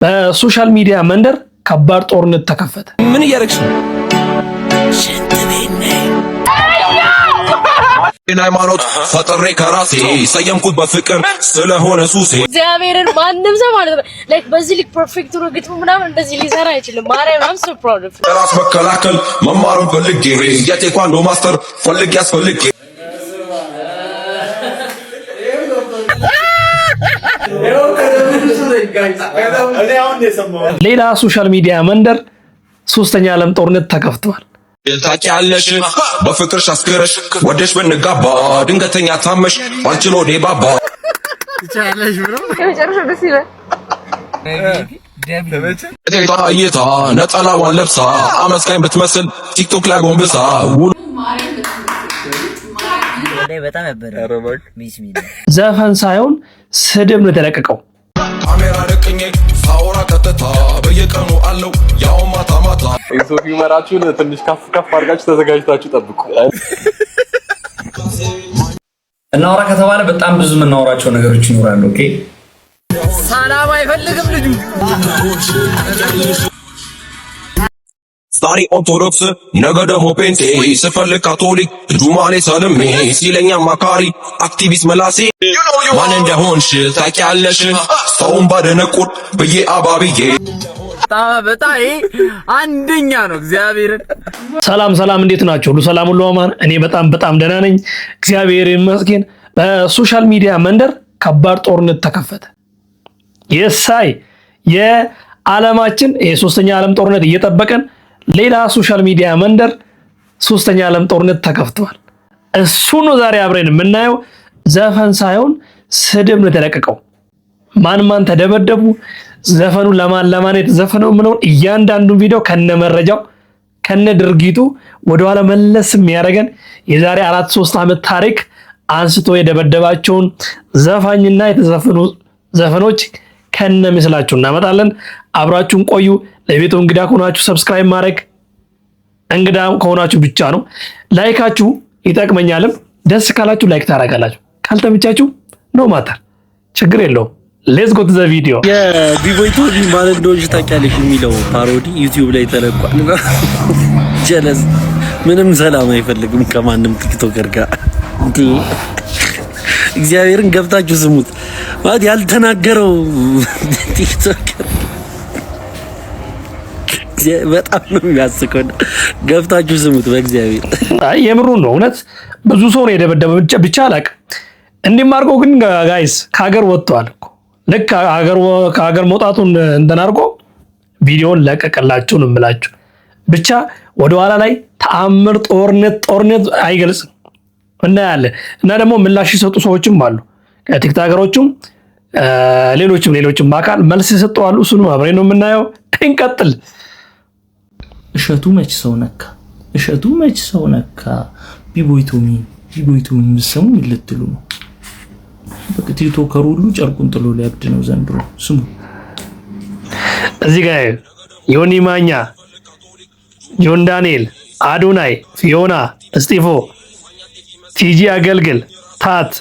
በሶሻል ሚዲያ መንደር ከባድ ጦርነት ተከፈተ። ምን እያደረግሽ ነው? ሃይማኖት ፈጥሬ ከራሴ ሰየምኩት በፍቅር ስለሆነ ሱሴ እግዚአብሔርን ማንም ሰው ማለት ነው ላይክ በዚህ ልክ ፐርፌክት ነው ግጥሙ ምናምን እንደዚህ ሊሰራ አይችልም። ማርያም I'm so proud of you። ራስ መከላከል መማሩን ፈልጌ የቴኳንዶ ማስተር ፈልጌ ያስፈልጌ ሌላ ሶሻል ሚዲያ መንደር ሶስተኛ ዓለም ጦርነት ተከፍቷል። ታውቂያለሽ በፍቅርሽ አስክረሽ ወደሽ ብንጋባ ድንገተኛ ታመሽ ባልችሎ ዴባባ ትቻለሽ ብሎ የመጨረሻው ደስ ይላል። እይታ ነጠላዋን ለብሳ አመስጋኝ ብትመስል ቲክቶክ ላይ ጎንብሳ በጣም ያበረ ዘፈን ሳይሆን ስድብ ነው የተለቀቀው። ካሜራ ደቅኜ ሳውራ ቀጥታ በየቀኑ አለው ያው ማታ ማታ ሶፊ መራችሁን ትንሽ ከፍ ከፍ አድርጋችሁ ተዘጋጅታችሁ ጠብቁ። እናውራ ከተባለ በጣም ብዙ የምናወራቸው ነገሮች ይኖራሉ። ኦኬ ሰላም አይፈልግም ልጁ። ዛሬ ኦርቶዶክስ ነገ ደግሞ ፔንቴ ስፈልግ ካቶሊክ ጁማሌ ሰልሜ ሲለኛ ማካሪ አክቲቪስት መላሴ ማን እንደሆንሽ ታውቂያለሽ ሰውን ባደነቁር ብዬ አባብዬ በጣም አንደኛ ነው እግዚአብሔርን። ሰላም እንዴት ናችሁ? ሁሉ ሰላም ሁሉ አማን። እኔ በጣም ደህና ነኝ እግዚአብሔር ይመስገን። በሶሻል ሚዲያ መንደር ከባድ ጦርነት ተከፈተ። የሳይ የዓለማችን የሶስተኛ ዓለም ጦርነት እየጠበቀን ሌላ ሶሻል ሚዲያ መንደር ሶስተኛ ዓለም ጦርነት ተከፍቷል። እሱ ነው ዛሬ አብረን የምናየው። ዘፈን ሳይሆን ስድብ ነው የተለቀቀው። ማን ተደበደቡ፣ ዘፈኑ ለማን የተዘፈነው ምነው እያንዳንዱ ቪዲዮ ከነመረጃው ከነድርጊቱ ወደኋላ መለስ የሚያደርገን የዛሬ 4-3 ዓመት ታሪክ አንስቶ የደበደባቸውን ዘፋኝና የተዘፈኑ ዘፈኖች ከነምስላችሁ እናመጣለን። አብራችሁን ቆዩ። ለቤቱ እንግዳ ከሆናችሁ ሰብስክራይብ ማድረግ እንግዳ ከሆናችሁ ብቻ ነው። ላይካችሁ ይጠቅመኛልም። ደስ ካላችሁ ላይክ ታረጋላችሁ፣ ካልተመቻችሁ ኖ ማተር ችግር የለውም። ሌትስ ጎ ቱ ዘ ቪዲዮ። የቢቦይቱ ማለት እንደሆነች ታውቂያለሽ የሚለው ፓሮዲ ዩቲዩብ ላይ ተለቋል። ጀለስ ምንም ሰላም አይፈልግም ከማንም ቲክቶከር ጋር እንዴ! እግዚአብሔርን ገብታችሁ ስሙት። ማለት ያልተናገረው ቲክቶከር በጣም ነው የሚያስቀው። ገብታችሁ ስሙት በእግዚአብሔር። አይ የምሩን ነው እውነት። ብዙ ሰው ነው የደበደበ ብቻ አላውቅም። እንዲህም አድርጎ ግን ጋይስ ከሀገር ወጥቷል እኮ። ልክ ከሀገር መውጣቱን እንደናርጎ ቪዲዮን ለቀቀላችሁ ነው የምላችሁ። ብቻ ወደኋላ ላይ ተአምር ጦርነት አይገልጽም እናያለን። እና ደግሞ ምላሽ የሰጡ ሰዎችም አሉ ከቲክቶከሮቹም ሌሎችም አካል መልስ የሰጡ አሉ። እሱንም አብረን ነው የምናየው። እንቀጥል። እሸቱ መች ሰው ነካ ቢቦይቱ ምንሰሙ ይልትሉ ነው። በቃ ቲክቶከሩ ሁሉ ጨርቁን ጥሎ ሊያብድ ነው ዘንድሮ። ስሙ እዚህ ጋር ዮኒ ማኛ፣ ጆን ዳንኤል፣ አዶናይ፣ ፊዮና፣ እስጢፎ፣ ቲጂ አገልግል፣ ታት፣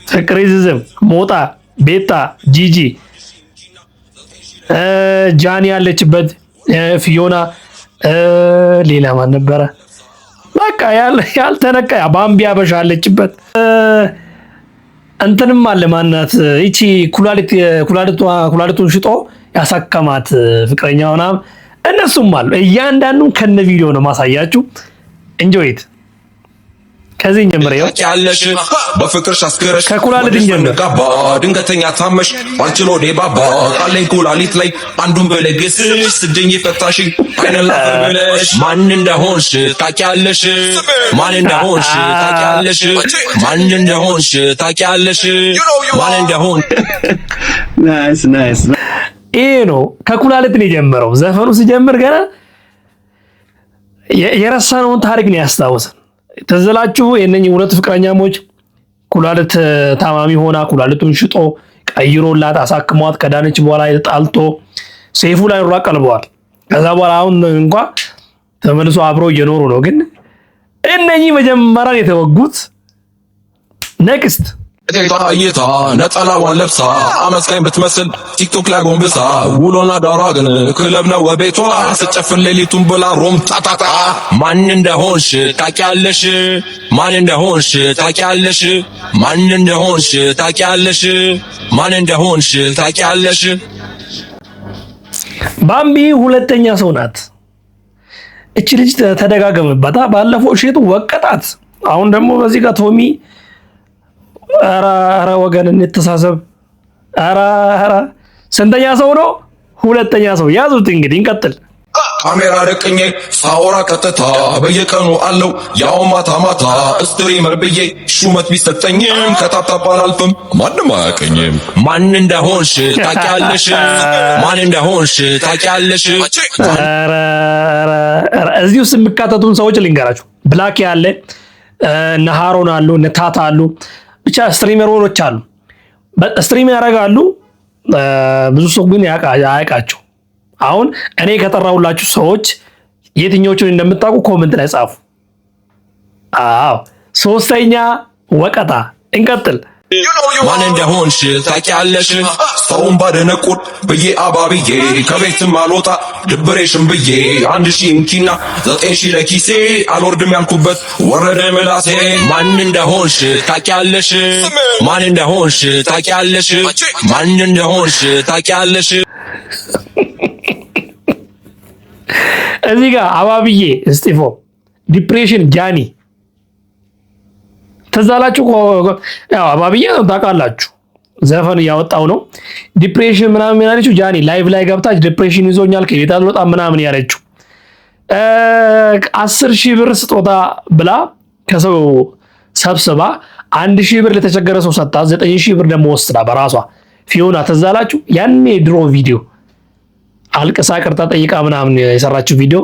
ፍቅሪዝም፣ ሞጣ፣ ቤታ፣ ጂጂ፣ ጃኒ ያለችበት፣ ፊዮና፣ ሌላ ማን ነበረ? በቃ ያልተነካ ባምቢ አበሻ አለችበት። እንትንም አለ ማናት እቺ ኩላሊቱን ሽጦ ያሳከማት ፍቅረኛው ምናምን እነሱም አሉ። እያንዳንዱን ከነ ቪዲዮ ነው ማሳያችሁ። እንጆይት ከዚህ ጀምረው ያለሽ በፍቅርሽ አስክረሽ ከኩላሊት ጀምረ ጋባ ድንገተኛ ታመሽ ባልችሎ ዴባባ አለኝ ኩላሊት ላይ አንዱን በለግስ ስድኝ ፈታሽ አይነላ በለሽ ማን እንደሆንሽ ታውቂያለሽ ማን እንደሆንሽ ናይስ ይሄ ነው ከኩላሊት ነው የጀመረው። ዘፈኑ ሲጀምር ገና የረሳነውን ታሪክ ነው ያስታውሰን። ተዘላችሁ የነኚህ ሁለት ፍቅረኛሞች ኩላሊት ታማሚ ሆና ኩላሊቱን ሽጦ ቀይሮላት አሳክሟት ከዳነች በኋላ ጣልቶ ሰይፉ ላይ ሩራ ቀልበዋል። ከዛ በኋላ አሁን እንኳን ተመልሶ አብሮ እየኖሩ ነው። ግን እነኚህ መጀመሪያ የተወጉት ኔክስት እይታ ነጠላዋን ለብሳ አመስጋኝ ብትመስል ቲክቶክ ላይ ጎንብሳ ውሎና ዳሯ ግን ክለብ ነው ወቤቷ ስጨፍር ሌሊቱን ብላ ሮም ታታታ ማን እንደሆንሽ ታውቂያለሽ ማን እንደሆንሽ ታውቂያለሽ ማን እንደሆንሽ ታውቂያለሽ ማን እንደሆንሽ ታውቂያለሽ ባምቢ ሁለተኛ ሰው ናት። እቺ ልጅ ተደጋገመባታ። ባለፈው እሸቱ ወቀጣት። አሁን ደግሞ በዚህ ጋር ቶሚ ኧረ ወገን እንተሳሰብ። ኧረ ስንተኛ ሰው ነው? ሁለተኛ ሰው ያዙት። እንግዲህ እንቀጥል። ካሜራ ደቅኜ ሳወራ ቀጥታ በየቀኑ አለው ያው ማታ ማታ ስትሪመር ብዬ ሹመት ቢሰጠኝም ከታፕታፕ አላልፍም ማንም አያውቀኝም ማን እንደሆንሽ ታውቂያለሽ ማን እንደሆንሽ ታውቂያለሽ ኧረ እዚህ ውስጥ የሚካተቱን ሰዎች ልንገራችሁ። ብላክ ያለ እነ ሃሮን አሉ እነ ታታ አሉ ብቻ ስትሪመሮች አሉ። ስትሪም ያደርጋሉ። ብዙ ሰው ግን አያውቃቸው። አሁን እኔ ከጠራሁላችሁ ሰዎች የትኞቹን እንደምታውቁ ኮሜንት ላይ ጻፉ። አዎ ሶስተኛ ወቀጣ። እንቀጥል። ማን እንደሆንሽ ታውቂያለሽ ሰውን ባደነቁር ብዬ አባብዬ ከቤትም አልወጣ ድብሬሽን ብዬ 1000 እንኪና 9000 ለኪሴ አልወርድም ያልኩበት ወረደ ምላሴ ማን እንደሆንሽ ታውቂያለሽ ማን እንደሆንሽ ታውቂያለሽ ማን እንደሆንሽ ታውቂያለሽ እዚህ ጋር አባብዬ እስጢፎ ዲፕሬሽን ጃኒ ተዛላችሁ። ያው አባብዬ ታውቃላችሁ ዘፈን እያወጣው ነው። ዲፕሬሽን ምናምን ያለችው ጃኒ ላይቭ ላይ ገብታች ዲፕሬሽን ይዞኛል ከቤት አልወጣም ምናምን ያለችው 10,000 ብር ስጦታ ብላ ከሰው ሰብስባ 1,000 ብር ለተቸገረ ሰው ሰጣ። 9,000 ብር ደግሞ ወስዳ በራሷ ፊዮና ተዛላችሁ። ያኔ ድሮ ቪዲዮ አልቅሳ ቅርታ ጠይቃ ምናምን የሰራችው ቪዲዮ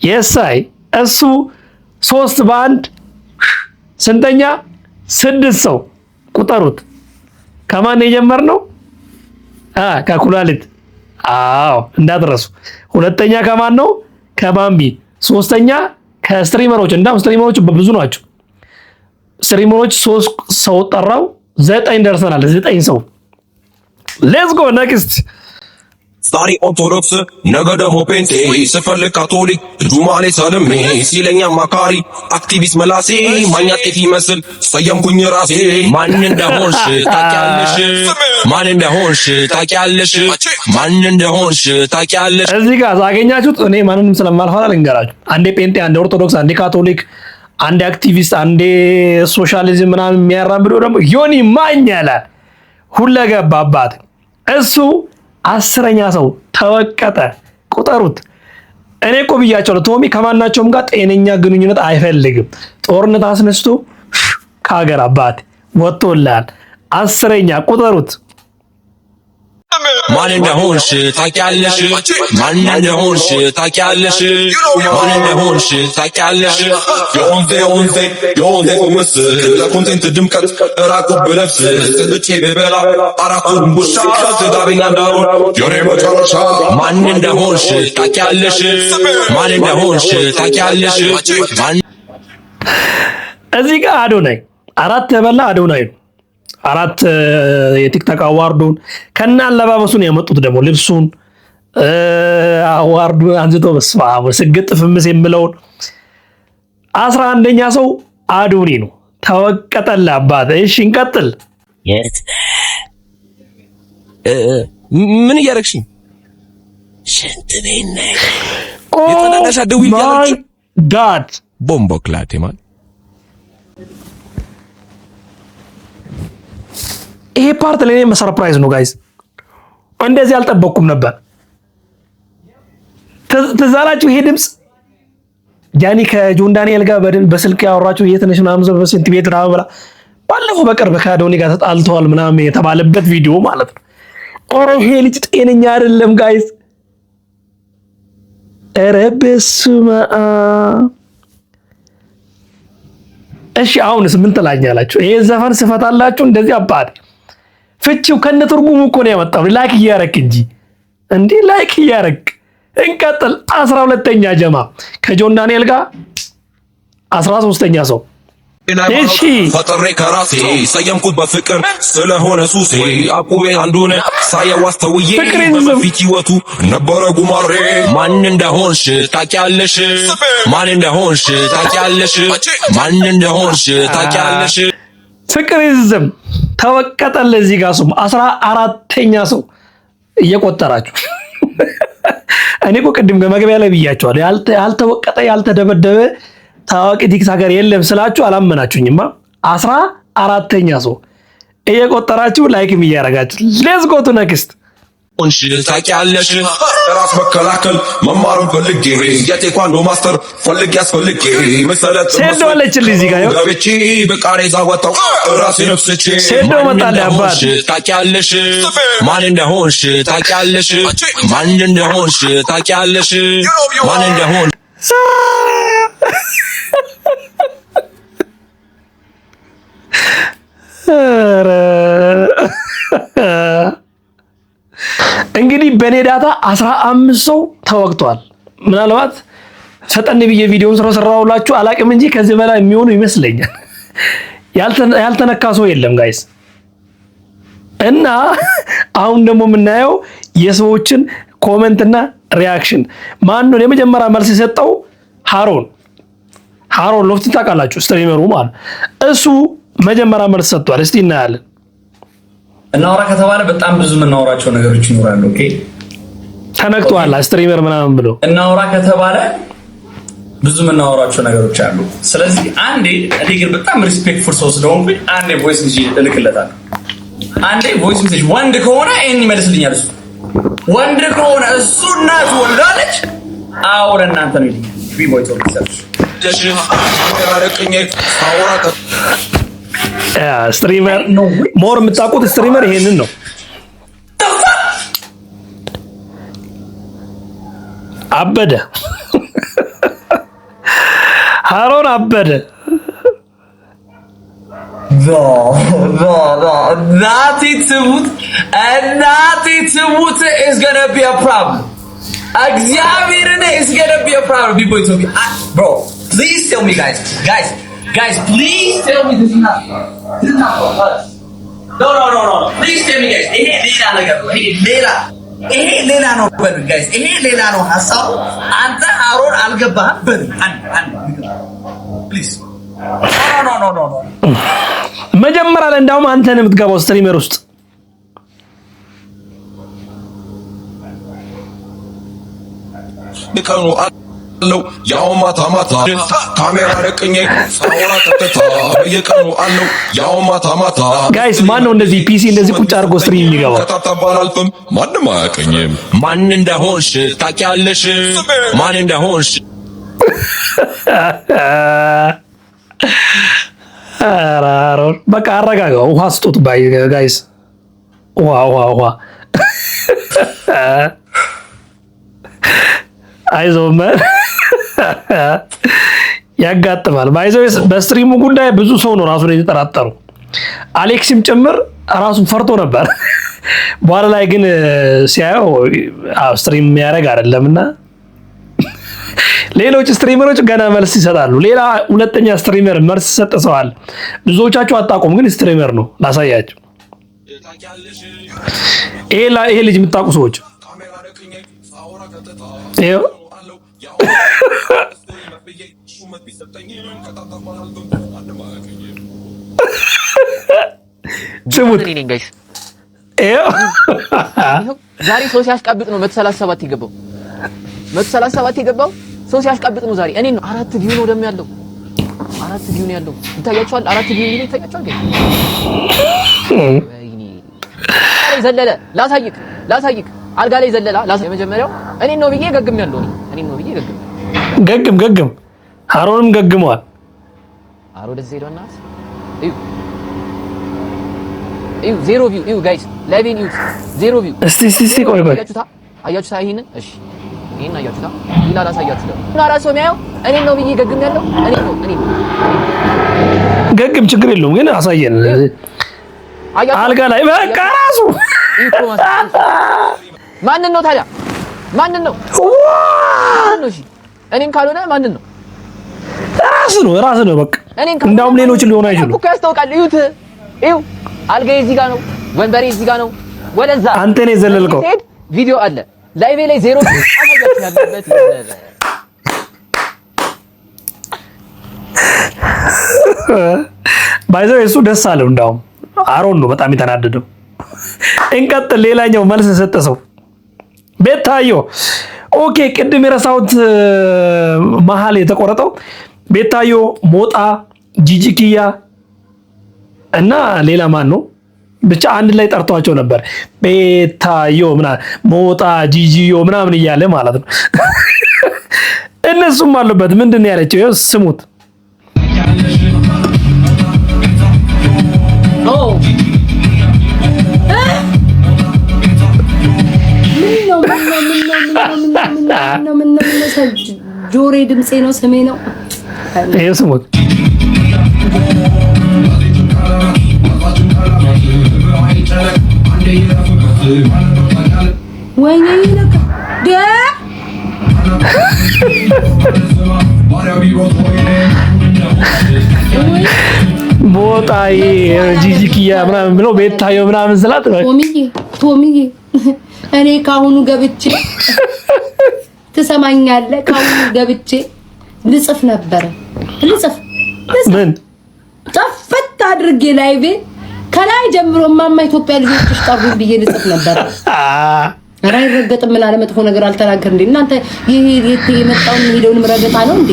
የሳይ እሱ 3 በአንድ ስንተኛ 6 ሰው ቁጠሩት። ከማን የጀመርነው? ከኩላሊት። አዎ እንዳትረሱ። ሁለተኛ ከማን ነው? ከባምቢ። ሶስተኛ ከስትሪመሮች። እንዳውም ስትሪመሮች ብዙ ናቸው። ስትሪመሮች 3 ሰው ጠራው። 9 ደርሰናል። 9 ሰው። ሌትስ ጎ ኔክስት። ዛሬ ኦርቶዶክስ ነገ ደግሞ ፔንቴ ስፈልግ ካቶሊክ ጁማሌ ሰልሜ ሲለኛ ማካሪ አክቲቪስት መላሴ ማኛ ጤፍ ይመስል ሰየምኩኝ ራሴ ማን እንደሆንሽ ታውቂያለሽ ማን እንደሆንሽ ታውቂያለሽ ማን እንደሆንሽ ታውቂያለሽ። እዚህ ጋር ሳገኛችሁት እኔ ማንንም ስለማልፈራ ልንገራችሁ። አንዴ ፔንቴ፣ አንዴ ኦርቶዶክስ፣ አንዴ ካቶሊክ፣ አንዴ አክቲቪስት፣ አንዴ ሶሻሊዝም ምናምን የሚያራምደው ደግሞ ዮኒ ማኛላ ሁለገብ አባት እሱ 10ኛ ሰው ተወቀጠ። ቁጠሩት። እኔ እኮ ብያቸዋለሁ ቶሚ ከማናቸውም ጋር ጤነኛ ግንኙነት አይፈልግም። ጦርነት አስነስቶ ከሀገር አባት ወጥቶላል። 10ኛ ቁጠሩት። ማን እንደሆንሽ ታውቂያለሽ ማን እንደሆንሽ ታውቂያለሽ ማን እንደሆንሽ ታውቂያለሽ የወንዜ ምስል ለኮንቴንት ድምቀት ራቁ ብለብስ ስልቼ ብበላ አራቱን ቡሻ ትዳረኛ እንዳልሆን የኔ መጨረሻ ማን እንደሆንሽ ታውቂያለሽ ማን እንደሆንሽ ታውቂያለሽ። እዚህ ጋር አዶናይ 4 የበላ አዶናይ ነው። 4 የቲክቶክ አዋርዱን ከና አለባበሱን ያመጡት ደግሞ ልብሱን አዋርዱን አንዝቶ በስማሙ ስግጥ ፍምስ የሚለውን 11ኛ ሰው አዶኒ ነው። ተወቀጠለ አባት። እሺ እንቀጥል። ምን እያደረግሽ ነው? ሽንት ቤት ነኝ። የተናናሽ አደዊ ማይ ጋድ ቦምቦ ክላቴ ማን ይሄ ፓርት ለኔ ሰርፕራይዝ ነው ጋይስ። እንደዚህ አልጠበቅኩም ነበር። ተዛላችሁ ይሄ ድምጽ ጃኒ ከጆን ዳንኤል ጋር በስልክ ያወራችሁ የትነሽ ምናምን በስንት ቤት ምናምን ብላ ባለፈው በቅርብ ከአዶኒ ጋር ተጣልተዋል ምናምን የተባለበት ቪዲዮ ማለት ነው። ኦሮ ይሄ ልጅ ጤነኛ አይደለም ጋይስ። ኧረ በስመ አብ። እሺ አሁንስ ምን ትላኛላችሁ? ይሄ ዘፈን ስፈታላችሁ እንደዚህ አባቴ ፍቺው ከነ ትርጉሙ እኮ ነው ያመጣው። ላይክ እያረክ እንጂ እንዴ ላይክ እያረክ። እንቀጥል። 12ኛ ጀማ ከጆን ዳንኤል ጋር 13ኛ ሰው እሺ ፈጥሬ ከራሴ ሰየምኩት በፍቅር ስለሆነ ሱሴ አቁቤ አንዱን ሳየው አስተውዬ በፊት ህይወቱ ነበረ ጉማሬ ማን እንደሆንሽ ታውቂያለሽ ማን እንደሆንሽ ታውቂያለሽ ማን እንደሆንሽ ታውቂያለሽ ፍቅሪዝም ተወቀጠል እዚህ ጋር ሱም 14ኛ ሰው እየቆጠራችሁ እኔ እኮ ቅድም በመግቢያ ላይ ብያቸዋለሁ ያልተወቀጠ ያልተደበደበ ታዋቂ ቲክቶከር የለም ስላችሁ አላመናችሁኝማ 14ኛ ሰው እየቆጠራችሁ ላይክም እያረጋችሁ ሌትስ ጎ ቱ ኔክስት ኦንሽ ታውቂያለሽ ራስ መከላከል መማሩን ፈልጌ የቴኳንዶ ማስተር ፈልጌ ያስፈልጌ መሰለት ሴዶለች እዚህ ጋር ገብቼ በቃሬ ዛወጣው ራሴ ነፍስቼ ሴዶ መጣለ አባት ታውቂያለሽ ማን እንደሆንሽ ታውቂያለሽ ማን እንደሆንሽ ታውቂያለሽ ማን እንደሆንሽ እንግዲህ በኔ ዳታ 15 ሰው ተወቅቷል። ምናልባት ፈጠን ብዬ ቪዲዮውን ሰራውላችሁ አላቅም እንጂ ከዚህ በላይ የሚሆኑ ይመስለኛል። ያልተነካ ሰው የለም ጋይስ። እና አሁን ደግሞ የምናየው የሰዎችን ኮሜንትና ሪአክሽን ማን ነው የመጀመሪያ መልስ የሰጠው? ሃሮን ሎፍት ታውቃላችሁ፣ ስትሪመሩ ማለት እሱ መጀመሪያ መልስ ሰጥቷል። እስቲ እናያለን። እናውራ ከተባለ በጣም ብዙ የምናወራቸው ነገሮች ይኖራሉ። ኦኬ ተነክቷል ስትሪመር ምናምን ብሎ እናውራ ከተባለ ብዙ የምናወራቸው ነገሮች አሉ። ስለዚህ አንዴ እኔ ግን በጣም ሪስፔክትፉል ሰው ስለሆንኩኝ አንዴ ቮይስ ሜሴጅ እልክለታለሁ። አንዴ ቮይስ ሜሴጅ ወንድ ከሆነ ይሄን ይመልስልኛል። እሱ ወንድ ከሆነ እሱ እናቱ ወልዳለች አዎ ለእናንተ ነው ይልኛል። ቢቦይቶ ቢሰርች ስትሪመር ሞር የምታውቁት ስትሪመር ይሄንን ነው። አበደ ሃሮን አበደ። እናቴ ትሙት is gonna be a problem. እግዚአብሔርን is gonna be a problem. People talking, bro. Please tell me, guys, please tell me this is not for us. No. Please tell me, guys. ይሄ ሌላ ነው በሉ guys. ይሄ ሌላ ነው ሐሳቡ። አንተ ሃሮን አልገባህም በሉ አንድ please. No. መጀመሪያ ላይ እንዳውም አንተ ነህ የምትገባው ስትሪመር ውስጥ። ንቀኑ አለው ያው ማታ ካሜራ ደቅኜ ሳውራ ተከታ በየቀኑ አለው ያው ማታ ጋይስ ማን ነው እንደዚህ ፒሲ እንደዚህ ቁጭ አድርጎ ስትሪም የሚገባው? ተጣጣባላልኩም ማንም አያውቅኝም። ማን እንደሆንሽ ታውቂያለሽ ማን እንደሆንሽ አራሮን በቃ አረጋጋው። ውሃ ስጡት ባይ ጋይስ ውሃ አይዞህ ያጋጥማል። ባይዘው በስትሪሙ ጉዳይ ብዙ ሰው ነው ራሱን የተጠራጠሩ። አሌክስም ጭምር ራሱን ፈርቶ ነበር። በኋላ ላይ ግን ሲያየው ስትሪም የሚያደርግ አይደለምና ሌሎች ስትሪመሮች ገና መልስ ይሰጣሉ። ሌላ ሁለተኛ ስትሪመር መልስ ሰጥተዋል። ብዙዎቻችሁ አጣቆም ግን ስትሪመር ነው ላሳያችሁ። ይሄ ልጅ የምታውቁ ሰዎች ይሄው ስሙት። ዛሬ ሰው ሲያስቀብጥ ነው 137 የገባው 137 የገባው ሰው ሲያስቀብጥ ነው ዛሬ። እኔ ነው 4 ቪው ነው ደም ያለው 4 ቪው ነው ያለው ይታያችኋል። 4 ቪው ነው ይታያችኋል። ወይኔ ዘለለ ላሳይክ አልጋ ላይ ዘለላ የመጀመሪያው እኔ ነው ብዬ ገግም ያለው እኔ ነው ብዬ ገግም ሃሮንም ገግመዋል። ሃሮ ደስ ይለውና እዩ ዜሮ ቪው እዩ ጋይስ ላይቭን እዩ ዜሮ ቪው። እስቲ ቆይ አያችሁታ ይሄንን እሺ ይሄን አያችሁታ ይላ ላሳያችሁ ነው እና ራስዎ የሚያየው እኔ ነው ብዬ ገግም ያለው እኔ ነው ገግም ችግር የለውም ግን አሳየን አልጋ ላይ በቃ ራሱ ማንን ነው ታዲያ ማንን ነው እሺ እኔም ካልሆነ ማንን ነው ራስ ነው በቃ እንዳውም ሌሎች ሊሆን አይችሉም እኮ ያስታውቃል። ይኸው አልጋዬ እዚህ ጋር ነው፣ ወንበሬ እዚህ ጋር ነው። ወደዛ አንተ ነህ ዘለልከው ቪዲዮ አለ ላይቭ ላይ 0 አሳያችሁ ያለበት ባይዘው እሱ ደስ አለው። እንዳውም አሮን ነው በጣም የተናደደው። እንቀጥል። ሌላኛው መልስ የሰጠ ሰው ቤታዮ። ኦኬ ቅድም የረሳሁት መሀል የተቆረጠው ቤታዮ፣ ሞጣ፣ ጂጂኪያ እና ሌላ ማን ነው ብቻ አንድ ላይ ጠርቷቸው ነበር። ቤታዮ ምናምን ሞጣ ጂጂዮ ምናምን እያለ ማለት ነው። እነሱም አሉበት። ምንድን ነው ያለችው? ይኸው ስሙት። ጆሬ ድምጼ ነው ስሜ ነው። ይኸው ስሙት። ወይኔ ለካ ሞጣዬ ጂጂኪያ ምናምን ብሎ ቤታዮ ምናምን ስላት ቶሚዬ እኔ ካሁኑ ገብቼ ትሰማኛለህ? ካሁኑ ገብቼ ልጽፍ ነበር ምን ጠፍት አድርጌ ላይቬ ከላይ ጀምሮ ማማ ኢትዮጵያ ልጆችሽ ጠሩኝ ብዬ ልጽፍ ነበር። ራይ ረገጥም ምን አለ መጥፎ ነገር አልተናገር እንዴ እናንተ። ይሄ የመጣውን ሄደውን መረገጣ ነው እንዴ?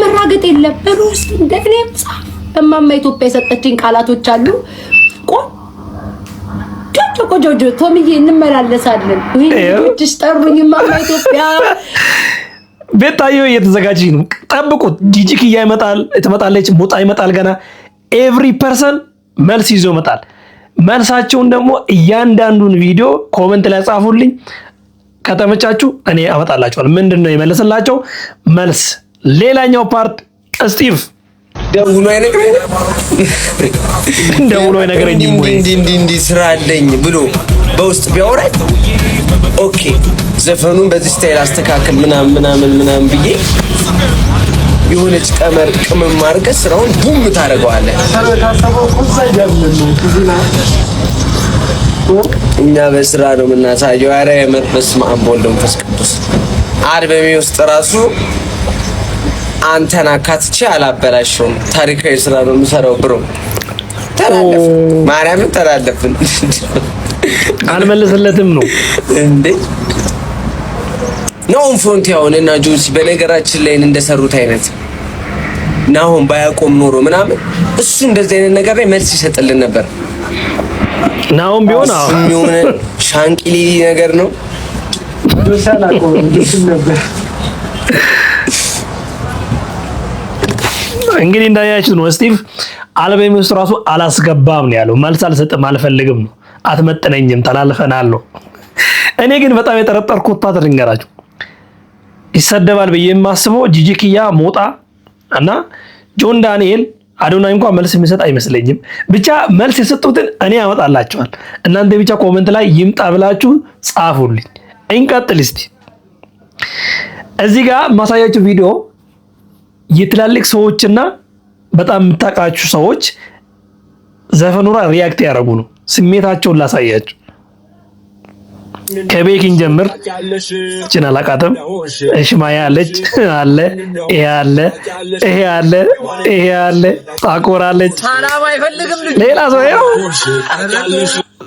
መራገጥ የለም ሩስ እንደኔም ማማ ኢትዮጵያ የሰጠችኝ ቃላቶች አሉ። ቆጆጆ ቶሚዬ እንመላለሳለን። ልጆችሽ ጠሩኝ ማማ ኢትዮጵያ። ቤታዮ እየተዘጋጀች ነው። ጠብቁት። ጂጂኪያ ይመጣል፣ ትመጣለች። ሞጣ ይመጣል። ገና ኤቭሪ ፐርሰን መልስ ይዞ ይመጣል። መልሳቸውን ደግሞ እያንዳንዱን ቪዲዮ ኮሜንት ላይ ጻፉልኝ። ከተመቻችሁ እኔ አመጣላችኋለሁ። ምንድነው የመለሰላቸው መልስ? ሌላኛው ፓርት ስቲቭ ደውሎ አይነግረኝም ወይ እንዲ ስራ አለኝ ብሎ በውስጥ ቢያወራኝ ኦኬ ዘፈኑን በዚህ ስታይል አስተካክል ምናምን ብዬ የሆነች ቀመር ቅመም ማርገስ ስራውን ቡም ታደርገዋለህ። እኛ በስራ ነው የምናሳየው። ኧረ የመንፈስ ማንቦል መንፈስ ቅዱስ አልበሜ ውስጥ ራሱ አንተን አካትቼ አላበላሽውም። ታሪካዊ ስራ ነው የምሰራው። ብሮ ተላለፍ ማርያምን ተላለፍን አልመለሰለትም ነው እንዴ ናሆም ፍሮንት ያውንና ጆሲ በነገራችን ላይ እንደሰሩት አይነት ናሆም ባያቆም ኖሮ ምናምን እሱ እንደዚህ አይነት ነገር ላይ መልስ ይሰጥልን ነበር። ናሆም ቢሆን የሆነ ሻንቂሊ ነገር ነው ዶሳና ቆም ነበር። እንግዲህ እንዳያችሁት ነው ስቲቭ አልበም ውስጥ ራሱ አላስገባም ነው ያለው። መልስ አልሰጥም አልፈልግም ነው፣ አትመጥነኝም፣ ተላልፈናል ነው። እኔ ግን በጣም የጠረጠርኩት ፓርት ልንገራችሁ። ይሰደባል ብዬ የማስበው ጂጂኪያ፣ ሞጣ እና ጆን ዳንኤል አዶናይ እንኳን መልስ የሚሰጥ አይመስለኝም። ብቻ መልስ የሰጡትን እኔ አመጣላችኋል። እናንተ ብቻ ኮሜንት ላይ ይምጣ ብላችሁ ጻፉልኝ። እንቀጥል እስቲ። እዚህ ጋር ማሳያችሁ ቪዲዮ የትላልቅ ሰዎችና በጣም የምታውቃችሁ ሰዎች ዘፈኑራ ሪያክት ያደረጉ ነው። ስሜታቸውን ላሳያችሁ። ከቤኪን ጀምር እችን አላቃተም። እሽማያ አለች አለ ይሄ አለ ይሄ አለ ይሄ አለ ታቆራለች። ሌላ ሰው ያው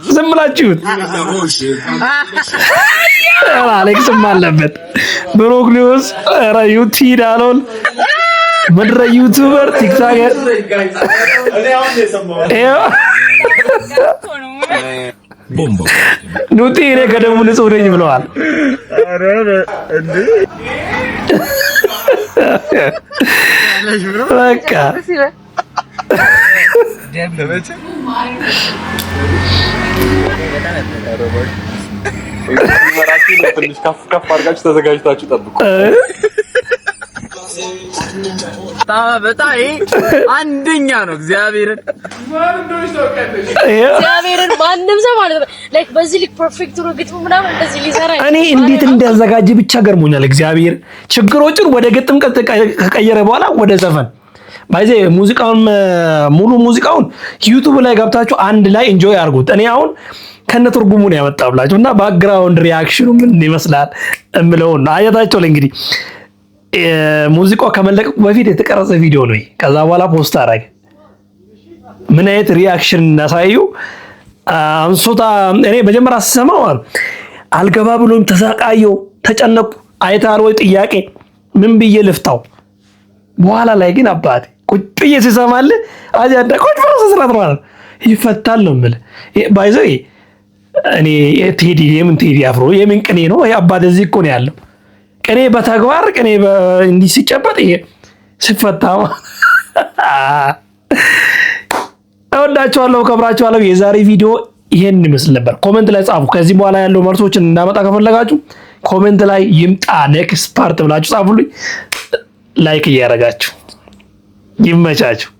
ዝም ብላችሁት አሌክስም አለበት። ብሮክሊዮስ ራዩቲ ዳሎል ምድረ ዩቲዩበር ቲክቶከር ኑቲ እኔ ከደሙ ንጹህ ነኝ ብለዋል። በቃ ትንሽ ከፍ አድርጋችሁ ተዘጋጅታችሁ ጠብቁ። በጣም አንደኛ ነው። እግዚአብሔርን ማንም ሰው ማለት ነው ላይክ በዚህ ልክ ፐርፌክት ነው ግጥሙ ምናምን እንደዚህ ሊሰራ እኔ እንዴት እንዳዘጋጀ ብቻ ገርሞኛል። እግዚአብሔር ችግሮችን ወደ ግጥም ከቀየረ በኋላ ወደ ዘፈን ባይዜ ሙዚቃውን ሙሉ ሙዚቃውን ዩቲዩብ ላይ ገብታችሁ አንድ ላይ ኢንጆይ አድርጉት። እኔ አሁን ከነ ትርጉሙ ነው ያመጣብላችሁ እና ባክግራውንድ ሪአክሽኑ ምን ይመስላል እምለውን አያታችሁ ላይ እንግዲህ ሙዚቃው ከመለቀቁ በፊት የተቀረጸ ቪዲዮ ነው። ከዛ በኋላ ፖስት አደረገ። ምን አይነት ሪአክሽን እናሳዩ አንሶታ። እኔ መጀመሪያ ስሰማው አልገባ ብሎኝ ተሳቃየው፣ ተጨነቁ። አይታል ወይ ጥያቄ ምን ብዬ ልፍታው? በኋላ ላይ ግን አባቴ ቁጭ ብዬ ሲሰማልህ አጃዳ ቁጭ ብሎ ስራት ማለት ይፈታል ነው የምልህ። ባይዘው እኔ ቴዲ የምን ቴዲ አፍሮ የምን ቅኔ ነው ይሄ? አባቴ እዚህ እኮ ነው ያለው ቅኔ በተግባር ቅኔ እንዲህ ሲጨበጥ ይሄ ሲፈታ እወዳችኋለሁ፣ ከብራችኋለሁ። የዛሬ ቪዲዮ ይሄን ይመስል ነበር። ኮሜንት ላይ ጻፉ። ከዚህ በኋላ ያለው መልሶችን እንዳመጣ ከፈለጋችሁ ኮሜንት ላይ ይምጣ ኔክስት ፓርት ብላችሁ ጻፉልኝ። ላይክ እያደረጋችሁ ይመቻችሁ።